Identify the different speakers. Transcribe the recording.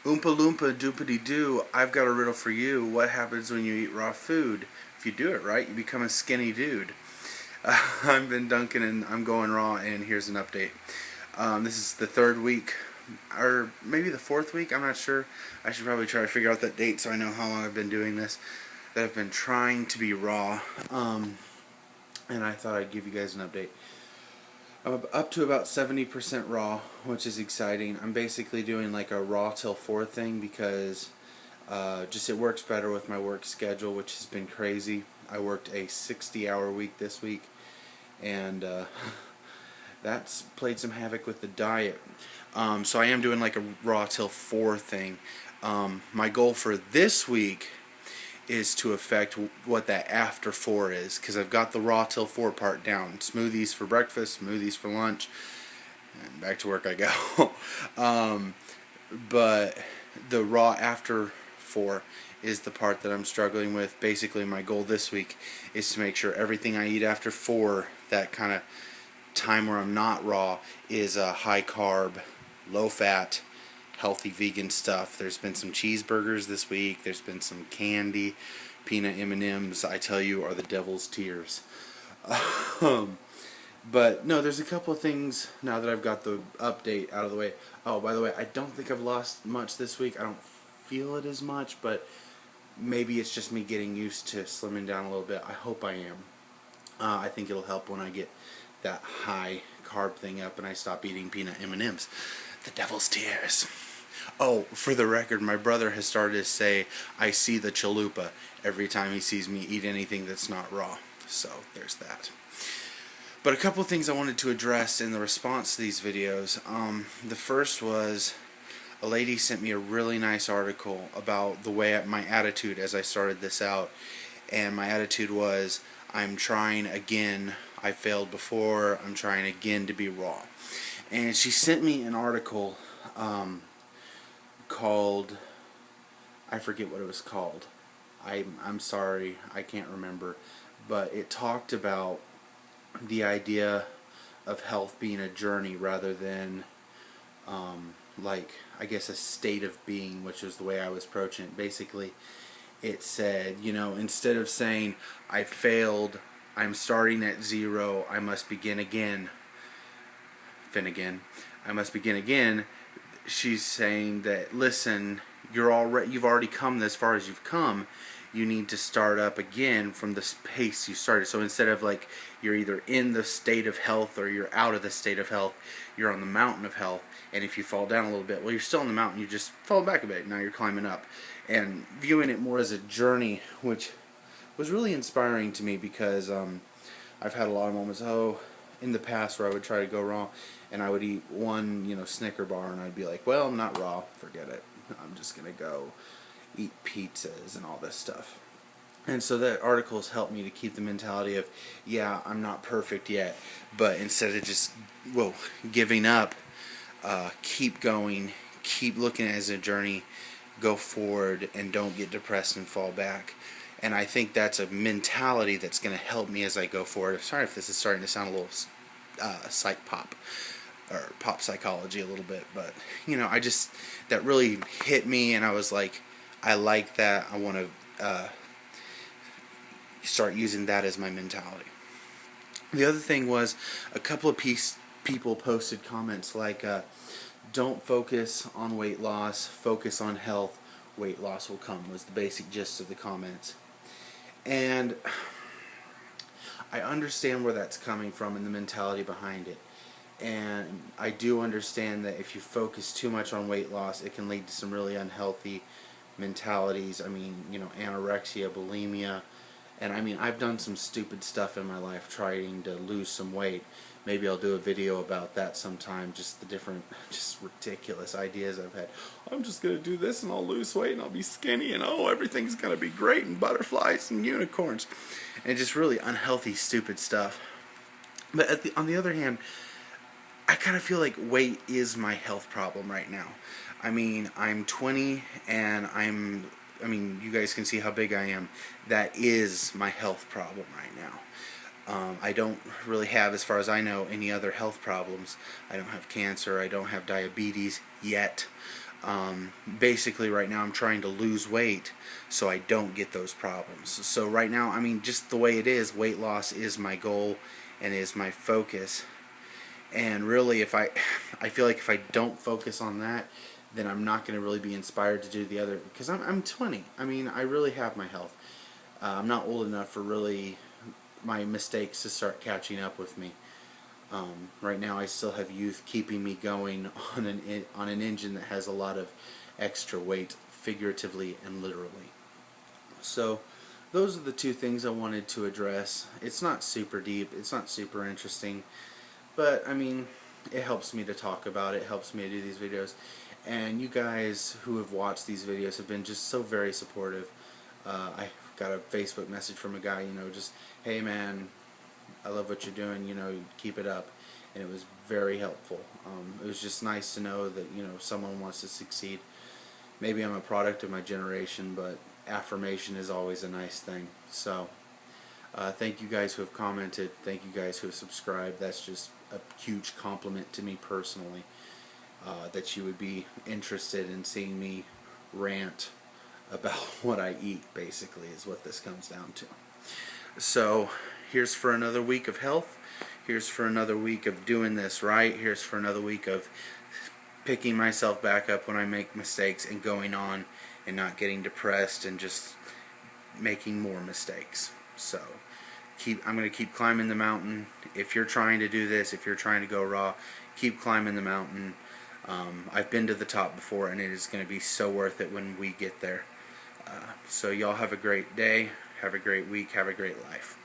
Speaker 1: Oompa Loompa Doopity Doo, I've got a riddle for you. What happens when you eat raw food? If you do it right, you become a skinny dude. I've been Duncan and I'm going raw, and here's an update. This is the third week, or maybe the fourth week, I'm not sure. I should probably try to figure out that date so I know how long I've been doing this. That I've been trying to be raw, and I thought I'd give you guys an update. I'm up to about 70% raw, which is exciting. I'm basically doing like a raw till 4 thing because just it works better with my work schedule, which has been crazy. I worked a 60-hour week this week, and that's played some havoc with the diet. So I am doing like a raw till 4 thing. My goal for this week is to affect what that after 4 is, because I've got the raw till 4 part down. Smoothies for breakfast, smoothies for lunch, and back to work I go. But the raw after 4 is the part that I'm struggling with. Basically, my goal this week is to make sure everything I eat after 4, that kind of time where I'm not raw, is high carb, low fat, healthy vegan stuff. There's been some cheeseburgers this week. There's been some candy, peanut M&Ms. I tell you, are the devil's tears. But no, there's a couple of things now that I've got the update out of the way. Oh, by the way, I don't think I've lost much this week. I don't feel it as much, but maybe it's just me getting used to slimming down a little bit. I hope I am. I think it'll help when I get that high carb thing up and I stop eating peanut M&Ms. The devil's tears. Oh, for the record, my brother has started to say, I see the chalupa every time he sees me eat anything that's not raw. So, there's that. But a couple of things I wanted to address in the response to these videos. The first was, a lady sent me a really nice article about the way my attitude as I started this out. And my attitude was, I'm trying again. I failed before. I'm trying again to be raw. And she sent me an article called, I forget what it was called. I'm sorry, I can't remember. But it talked about the idea of health being a journey rather than like, I guess, a state of being, which is the way I was approaching it. Basically, it said, you know, instead of saying, I failed, I'm starting at 0, I must begin again. Finnegan, I must begin again. She's saying that, listen, you've already come this far as you've come. You need to start up again from the pace you started. So instead of like you're either in the state of health or you're out of the state of health, you're on the mountain of health. And if you fall down a little bit, well, you're still on the mountain. You just fall back a bit. Now you're climbing up, and viewing it more as a journey, which was really inspiring to me because I've had a lot of moments. In the past where I would try to go raw and I would eat one, Snicker bar, and I'd be like, well, I'm not raw, forget it. I'm just going to go eat pizzas and all this stuff. And so that article has helped me to keep the mentality of, yeah, I'm not perfect yet, but instead of just, giving up, keep going, keep looking at it as a journey, go forward, and don't get depressed and fall back. And I think that's a mentality that's going to help me as I go forward. Sorry if this is starting to sound a little psych pop or pop psychology a little bit, but that really hit me, and I was like, I like that. I want to start using that as my mentality. The other thing was a couple of people posted comments like, don't focus on weight loss, focus on health. Weight loss will come, was the basic gist of the comments. And I understand where that's coming from and the mentality behind it. And I do understand that if you focus too much on weight loss, it can lead to some really unhealthy mentalities. I mean, anorexia, bulimia. And I mean, I've done some stupid stuff in my life trying to lose some weight. Maybe I'll do a video about that sometime, just the different, just ridiculous ideas I've had. I'm just going to do this and I'll lose weight and I'll be skinny and everything's going to be great and butterflies and unicorns. And just really unhealthy, stupid stuff. But on the other hand, I kind of feel like weight is my health problem right now. I mean, I'm 20 and you guys can see how big I am. That is my health problem right now. I don't really have, as far as I know, any other health problems. I don't have cancer. I don't have diabetes yet. Basically right now I'm trying to lose weight so I don't get those problems. So right now, I mean, just the way it is, weight loss is my goal and is my focus. And really, I feel like if I don't focus on that, then I'm not going to really be inspired to do the other, because I'm 20. I mean, I really have my health. I'm not old enough for really my mistakes to start catching up with me. Right now, I still have youth keeping me going on an engine that has a lot of extra weight, figuratively and literally. So, those are the two things I wanted to address. It's not super deep. It's not super interesting. But, I mean, it helps me to talk about it. It helps me to do these videos. And you guys who have watched these videos have been just so very supportive. I got a Facebook message from a guy, just, hey man, I love what you're doing, keep it up. And it was very helpful. It was just nice to know that, someone wants to succeed. Maybe I'm a product of my generation, but affirmation is always a nice thing. So, thank you guys who have commented. Thank you guys who have subscribed. That's just a huge compliment to me personally, that you would be interested in seeing me rant about what I eat, basically, is what this comes down to. So, here's for another week of health. Here's for another week of doing this right. Here's for another week of picking myself back up when I make mistakes and going on and not getting depressed and just making more mistakes. So, I'm going to keep climbing the mountain. If you're trying to do this, if you're trying to go raw, keep climbing the mountain. I've been to the top before, and it is going to be so worth it when we get there. So y'all have a great day, have a great week, have a great life.